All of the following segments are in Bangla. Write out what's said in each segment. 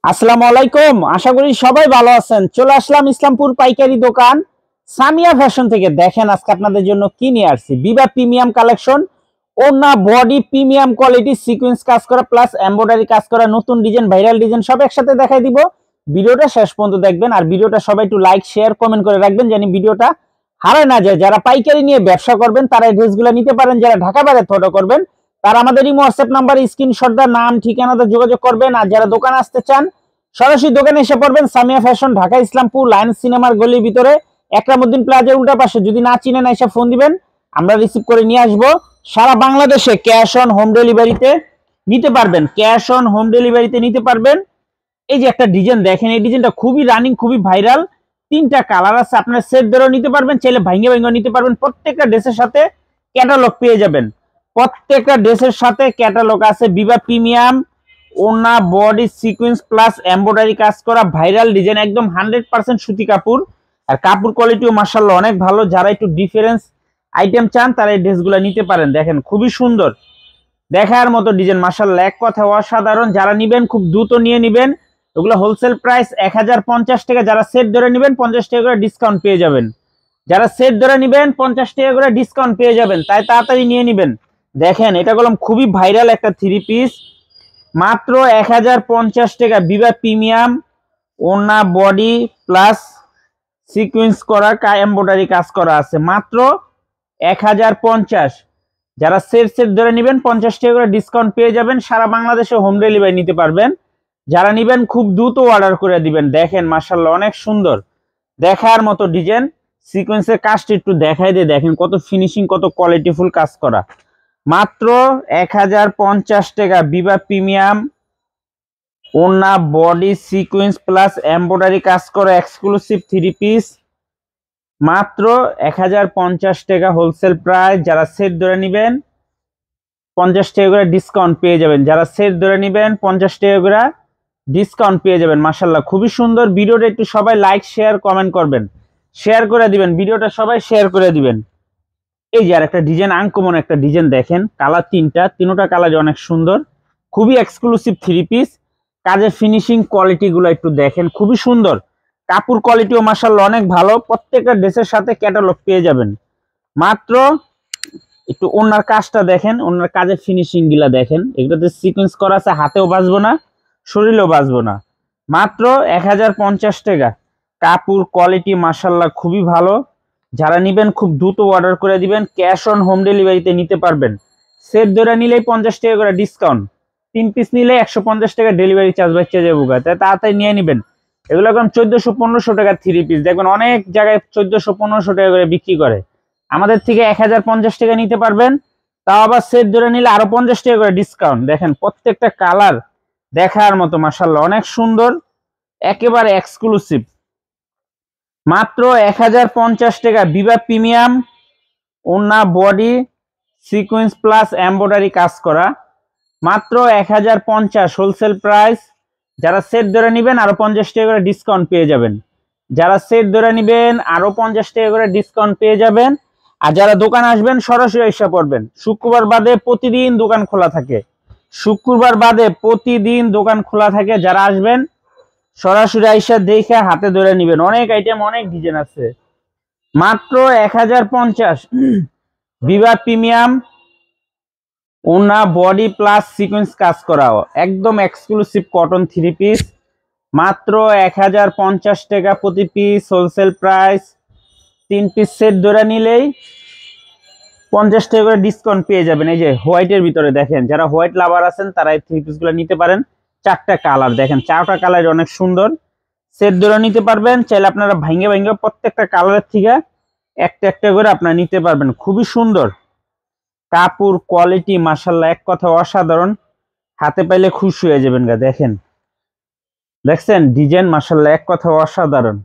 আসসালামু আলাইকুম, আশা করি সবাই ভালো আছেন। চলে আসলাম ইসলামপুর পাইকারি দোকান সামিয়া ফ্যাশন থেকে। দেখেন আজকে আপনাদের জন্য কি নিয়ে আসছি। বিবা প্রিমিয়াম কালেকশন, ওনা বডি প্রিমিয়াম কোয়ালিটি, সিকোয়েন্স কাজ করা প্লাস এমব্রয়ডারি কাজ করা, নতুন ডিজাইন, ভাইরাল ডিজাইন সব একসাথে দেখাই দিব। ভিডিওটা শেষ পর্যন্ত দেখবেন, আর ভিডিওটা সবাই একটু লাইক শেয়ার কমেন্ট করে রাখবেন যেন ভিডিওটা হারায় না যায়। যারা পাইকারি নিয়ে ব্যবসা করবেন তারা এই ড্রেসগুলো নিতে পারেন। যারা ঢাকা বাইরে ফটো করবেন তারা আমাদের এই হোয়াটসঅ্যাপ নাম্বার স্ক্রিনশট দা নাম ঠিকানাতে যোগাযোগ করবেন। আর যারা দোকানে আসতে চান সরাসরি দোকানে এসে পড়বেন। সামিয়া ফ্যাশন, ঢাকা ইসলামপুর লায়ন সিনেমার গলির ভিতরে একরামউদ্দিন প্লাজার উল্টা পাশে। যদি না চিনেন এসে ফোন দিবেন, আমরা রিসিভ করে নিয়ে আসবো। সারা বাংলাদেশে ক্যাশ অন হোম ডেলিভারিতে নিতে পারবেন, ক্যাশ অন হোম ডেলিভারিতে নিতে পারবেন। এই যে একটা ডিজাইন দেখেন, এই ডিজাইনটা খুবই রানিং, খুবই ভাইরাল। তিনটা কালার আছে, আপনার সেট ধরেও নিতে পারবেন, চাইলে ভাঙ্গে ভাঙ্গে নিতে পারবেন। প্রত্যেকটা ড্রেসের সাথে ক্যাটালগ পেয়ে যাবেন, প্রত্যেকটা ড্রেসের সাথে ক্যাটালগ আছে। বিবা প্রিমিয়াম ওনা বডি সিকোয়েন্স প্লাস এমব্রয়ডারি কাজ করা ভাইরাল ডিজাইন, একদম 100% সুতি কাপড়। আর কাপড় কোয়ালিটিও মাশাআল্লাহ অনেক ভালো। যারা একটু ডিফারেন্স আইটেম চান তারা এই ড্রেসগুলো নিতে পারেন। দেখেন খুবই সুন্দর, দেখার মতো ডিজাইন মাশাআল্লাহ, এক কথা অসাধারণ। যারা নিবেন খুব দ্রুত নিয়ে নিবেন। এগুলো হোলসেল প্রাইস 1050 টাকা। যারা সেট ধরে নিবেন 50 টাকা করে ডিসকাউন্ট পেয়ে যাবেন। যারা সেট ধরে নিবেন 50 টাকা করে ডিসকাউন্ট পেয়ে যাবেন, তাই তাড়াতাড়ি নিয়ে নিবেন। দেখেন এটা বললাম খুবই ভাইরাল একটা থ্রি পিস, মাত্র 1050 টাকা। বিবা প্রিমিয়াম ওনা বডি প্লাস সিকোয়েন্স করা এমব্রয়ডারি কাজ করা আছে, মাত্র 1050। যারা সেট সেট ধরে নেবেন 50 টাকা করে ডিসকাউন্ট পেয়ে যাবেন। সারা বাংলাদেশে হোম ডেলিভারি নিতে পারবেন। যারা নেবেন খুব দ্রুত অর্ডার করে দিবেন। দেখেন মাশাআল্লাহ অনেক সুন্দর, দেখার মতো ডিজাইন। সিকোয়েন্সের কাজটা একটু দেখাই দিয়ে দেখেন কত ফিনিশিং, কত কোয়ালিটিফুল কাজ করা। মাত্র 1050 টাকা। বিবা প্রিমিয়াম ওনা বডি সিকোয়েন্স প্লাস এমব্রয়ডারি কাজ করা এক্সক্লুসিভ থ্রি পিস, মাত্র 1050 টাকা হোলসেল প্রাইস। যারা সেট ধরে নেবেন 50 টাকা করে ডিসকাউন্ট পেয়ে যাবেন। যারা সেট ধরে নেবেন 50 টাকা করে ডিসকাউন্ট পেয়ে যাবেন। মাশাআল্লাহ খুবই সুন্দর। ভিডিওটা একটু সবাই লাইক শেয়ার কমেন্ট করবেন, শেয়ার করে দিবেন, ভিডিওটা সবাই শেয়ার করে দিবেন। এই যে আর একটা ডিজাইন, আনকমন একটা ডিজাইন দেখেন, কালার তিনটা কালার অনেক সুন্দর, খুবই এক্সক্লুসিভ থ্রি পিস। কাজের ফিনিশিং কোয়ালিটি গুলো একটু দেখেন, খুবই সুন্দর। কাপড় কোয়ালিটিও মাশাআল্লাহ অনেক ভালো। প্রত্যেকটা ড্রেসের সাথে ক্যাটালগ পেয়ে যাবেন। মাত্র একটু ওনার কাজটা দেখেন, ওনার কাজের ফিনিশিং গুলা দেখেন। এগুলোতে সিকোয়েন্স করা আছে, হাতেও বাজবো না, শরীরেও বাজবো না। মাত্র 1050 টাকা। কাপড় কোয়ালিটি মাশাআল্লাহ খুবই ভালো। যারা নিবেন খুব দ্রুত অর্ডার করে দিবেন, ক্যাশ অন হোম ডেলিভারিতে নিতে পারবেন। সেট ধরে নিলেই 50 টাকা করে ডিসকাউন্ট, 3 পিস নিলে 150 টাকা ডেলিভারি চার্জ বাচ্চা যাবো, তাই তাড়াতাড়ি নিয়ে নিবেন। এগুলো এখন 1400-1500 টাকা থ্রি পিস, দেখবেন অনেক জায়গায় 1400-1500 টাকা করে বিক্রি করে। আমাদের থেকে 1050 টাকা নিতে পারবেন, তাও আবার সেট ধরে নিলে আরো 50 টাকা করে ডিসকাউন্ট। দেখেন প্রত্যেকটা কালার দেখার মতো মাশাআল্লাহ অনেক সুন্দর, একেবারে এক্সক্লুসিভ। মাত্র 1050 টাকা। বিবা প্রিমিয়াম ওনা বডি সিকোয়েন্স প্লাস এমব্রয়ডারি কাজ করা, মাত্র 1050 হোলসেল প্রাইস। যারা সেট ধরে নেবেন আরো 50 টাকা করে ডিসকাউন্ট পেয়ে যাবেন। যারা সেট ধরে নেবেন আরো 50 টাকা করে ডিসকাউন্ট পেয়ে যাবেন। আর যারা দোকান আসবেন সরাসরি এসে পড়বেন। শুক্রবার বাদে প্রতিদিন দোকান খোলা থাকে, শুক্রবার বাদে প্রতিদিন দোকান খোলা থাকে। যারা আসবেন সরাসরি আইসা দেখে হাতে ধরে নেবেন। অনেক আইটেম, অনেক ডিজাইন আছে। মাত্র 1050। বিবা প্রিমিয়াম ওনা বডি প্লাস সিকোয়েন্স কাজ করা একদম এক্সক্লুসিভ কটন থ্রি পিস, মাত্র 1050 টাকা প্রতি piece wholesale price. 3 piece set ধরে নিলেই 50 টাকা করে ডিসকাউন্ট পেয়ে যাবেন। এই যে হোয়াইটের ভিতরে দেখেন, যারা হোয়াইট লাভার আছেন তারা এই থ্রি পিস গুলো নিতে পারেন। 4টা কালার দেখেন, 4টা কালার অনেক সুন্দর। সেট ধরে নিতে পারবেন, চাইলে আপনারা ভাঙ্গে ভাঙ্গে প্রত্যেকটা কালারের থেকে একটা একটা করে আপনারা নিতে পারবেন। খুবই সুন্দর কাপড় কোয়ালিটি মাশাআল্লাহ, এক কথা অসাধারণ। হাতে পাইলে খুশি হয়ে যাবেন গা। দেখেন দেখছেন ডিজাইন মাশাআল্লাহ, এক কথা অসাধারণ।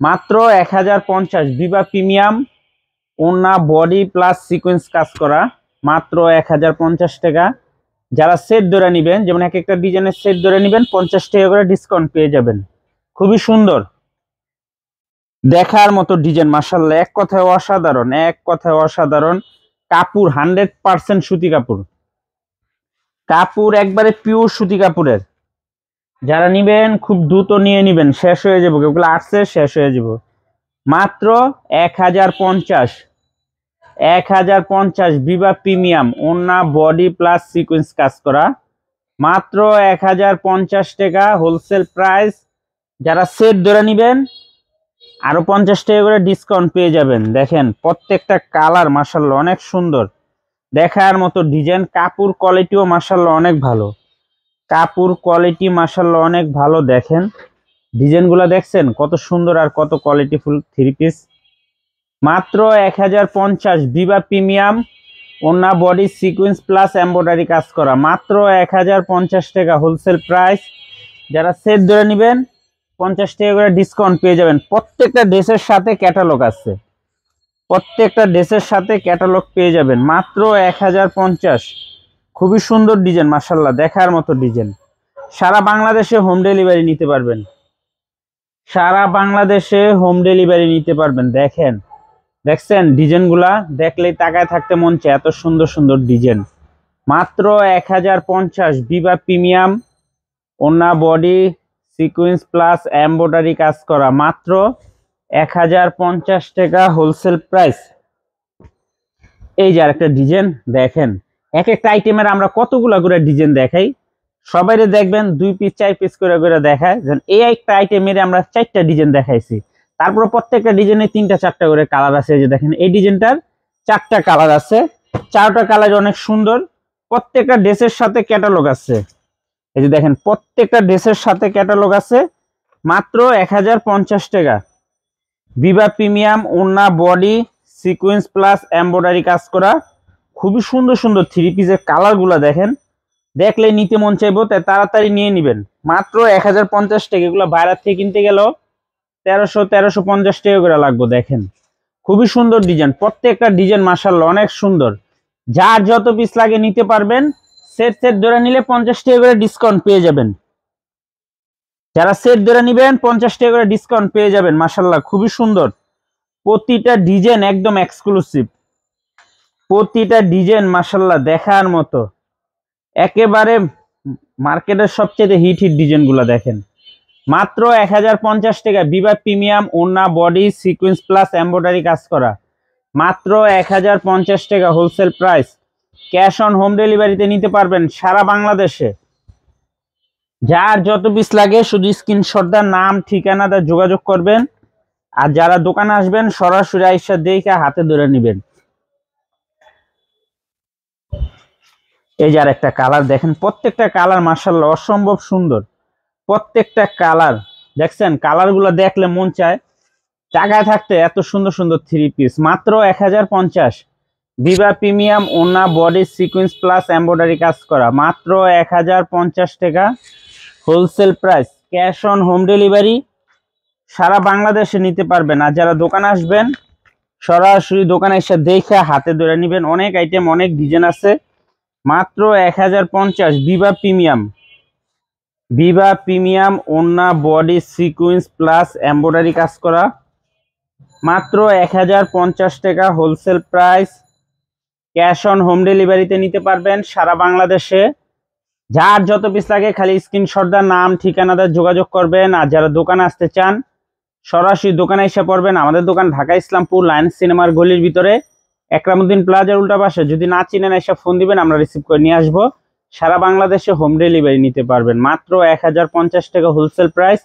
মাত্র 1050। বিবা প্রিমিয়াম ওনা বডি প্লাস সিকোয়েন্স কাজ করা, মাত্র 1050 টাকা। যারা সেট ধরে নেবেন, যেমন এক একটা ডিজাইনের সেট ধরে নেবেন 50 টাকা করে ডিসকাউন্ট পেয়ে যাবেন। খুবই সুন্দর, দেখার মতো ডিজাইন মাশাআল্লাহ, এক কথায় অসাধারণ, এক কথায় অসাধারণ। কাপড় 100% সুতি কাপড়, কাপড় একবারে পিওর সুতি কাপড়ের। যারা নিবেন খুব দ্রুত নিয়ে নিবেন, শেষ হয়ে যাবো, এগুলো আসছে শেষ হয়ে যাব। মাত্র 1050, 1050 বিভা প্রিমিয়াম ওন্না বডি প্লাস সিকোয়েন্স কাজ করা, মাত্র 1050 টাকা হোলসেল প্রাইস। যারা সেট ধরে নিবেন আরো 50 টাকা করে ডিসকাউন্ট পেয়ে যাবেন। দেখেন প্রত্যেকটা কালার মাশাআল্লাহ অনেক সুন্দর, দেখার মতো ডিজাইন। কাপড় কোয়ালিটিও মাশাআল্লাহ অনেক ভালো, কাপড় কোয়ালিটি মাশাআল্লাহ অনেক ভালো। দেখেন ডিজাইনগুলো দেখছেন কত সুন্দর আর কত কোয়ালিটিফুল থ্রি পিস। মাত্র 1050 বিভা প্রিমিয়াম ওন্না বডি সিকোয়েন্স প্লাস এমব্রয়ডারি কাজ করা, মাত্র 1050 টাকা হোলসেল প্রাইস। যারা সেট ধরে নেবেন 50 টাকা করে ডিসকাউন্ট পেয়ে যাবেন। প্রত্যেকটা ড্রেসের সাথে ক্যাটালগ আছে, প্রত্যেকটা ড্রেসের সাথে ক্যাটালগ পেয়ে যাবেন। মাত্র 1050, খুবই সুন্দর ডিজাইন মাশাআল্লাহ, দেখার মতো ডিজাইন। সারা বাংলাদেশে হোম ডেলিভারি নিতে পারবেন, সারা বাংলাদেশে হোম ডেলিভারি নিতে পারবেন। দেখেন দেখছেন ডিজাইনগুলা দেখলেই তাকায় থাকতে মন চায়, এত সুন্দর সুন্দর ডিজাইন। মাত্র 1050 বিভা প্রিমিয়াম ওন্না বডি সিকোয়েন্স প্লাস এমব্রয়ডারি কাজ করা, মাত্র 1050 টাকা হোলসেল প্রাইস। এই যে আরেকটা ডিজাইন দেখেন, এক একটা আইটেমের আমরা কতগুলা করে ডিজাইন দেখাই, সবাইরে দেখবেন 2 পিস 4 পিস করে করে দেখায়। এই একটা আইটেমের আমরা 4টা ডিজাইন দেখাইছি, তারপর প্রত্যেকটা ডিজাইনে 3টা 4টা করে কালার আছে। এই যে দেখেন এই ডিজাইনটার 4টা কালার আছে, 4টা কালার অনেক সুন্দর। প্রত্যেকটা ড্রেসের সাথে ক্যাটালগ আছে, এই যে দেখেন প্রত্যেকটা ড্রেসের সাথে ক্যাটালগ আছে। মাত্র 1050 টাকা বিভা প্রিমিয়াম ওন্না বডি সিকোয়েন্স প্লাস এমব্রয়ডারি কাজ করা, খুবই সুন্দর সুন্দর থ্রি পিসের কালারগুলো দেখেন, দেখলে নিতে মন চাইবো, তাই তাড়াতাড়ি নিয়ে নেবেন। মাত্র 1050 টাকা, এগুলো বাইরে থেকে কিনতে গেলেও 1350 টাকা করে লাগবে। দেখেন খুবই সুন্দর ডিজাইন, প্রত্যেকটা ডিজাইন মাশাআল্লাহ অনেক সুন্দর। যার যত পিস লাগে নিতে পারবেন, সেট সেট ধরে নিলে 50 টাকা করে ডিসকাউন্ট পেয়ে যাবেন। যারা সেট ধরে নিবেন 50 টাকা করে ডিসকাউন্ট পেয়ে যাবেন। মাশাআল্লাহ খুবই সুন্দর, প্রতিটা ডিজাইন একদম এক্সক্লুসিভ, প্রতিটা ডিজাইন মাশাআল্লাহ দেখার মতো, একেবারে মার্কেটের সবচেয়ে হিট হিট ডিজাইনগুলো দেখেন। মাত্র 1050 টাকা বিভা প্রিমিয়াম ওন্না বডি সিকোয়েন্স প্লাস এমব্রয়ডারি কাজ করা, মাত্র 1050 টাকা wholesale price. Cash on home ডেলিভারিতে নিতে পারবেন সারা বাংলাদেশে। যার যত পিস লাগে শুধু স্ক্রিনশট দেন, নাম ঠিকানা দা যোগাযোগ করবেন। আর যারা দোকানে আসবেন সরাসরি আইসা দেখে হাতে ধরে নেবেন। এই যে আরেকটা কালার দেখেন, প্রত্যেকটা কালার মাশাআল্লাহ অসম্ভব সুন্দর, প্রত্যেকটা কালার দেখছেন, কালারগুলো দেখলে মন চায় টাকায় থাকতে। এত সুন্দর সুন্দর থ্রি পিস, মাত্র 1050 বিভা প্রিমিয়াম ওন্না বডি সিকোয়েন্স প্লাস এমব্রয়ডারি কাজ করা, মাত্র 1050 টাকা wholesale price. Cash on home delivery সারা বাংলাদেশে নিতে পারবেন। আর যারা দোকানে আসবেন সরাসরি দোকানে এসে দেখে হাতে ধরে নেবেন, অনেক আইটেম অনেক ডিজাইন আছে। মাত্র 1050 বিভা প্রিমিয়াম, বিভা প্রিমিয়াম ওন্না বডি সিকোয়েন্স প্লাস এমব্রয়ডারি কাজ করা, মাত্র 1050 টাকা wholesale price. Cash on home ডেলিভারিতে নিতে পারবেন সারা বাংলাদেশে। যার যত পিস লাগে খালি স্ক্রিনশট দেন, নাম ঠিকানা দিয়ে যোগাযোগ করবেন। আর যারা দোকানে আসতে চান সরাসরি দোকানে এসে পড়বেন। আমাদের দোকান ঢাকা ইসলামপুর লায়ন্স সিনেমার গলির ভিতরে একরামউদ্দিন প্লাজার উল্টা পাশে। যদি না চিনেন এসে ফোন দিবেন, আমরা রিসিভ করে নিয়ে আসবো। সারা বাংলাদেশে হোম ডেলিভারি নিতে পারবেন। মাত্র 1050 টাকা হোলসেল প্রাইস।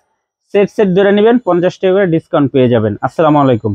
সেট সেট ধরে নেবেন, 50 টাকা করে ডিসকাউন্ট পেয়ে যাবেন। আসসালামু আলাইকুম।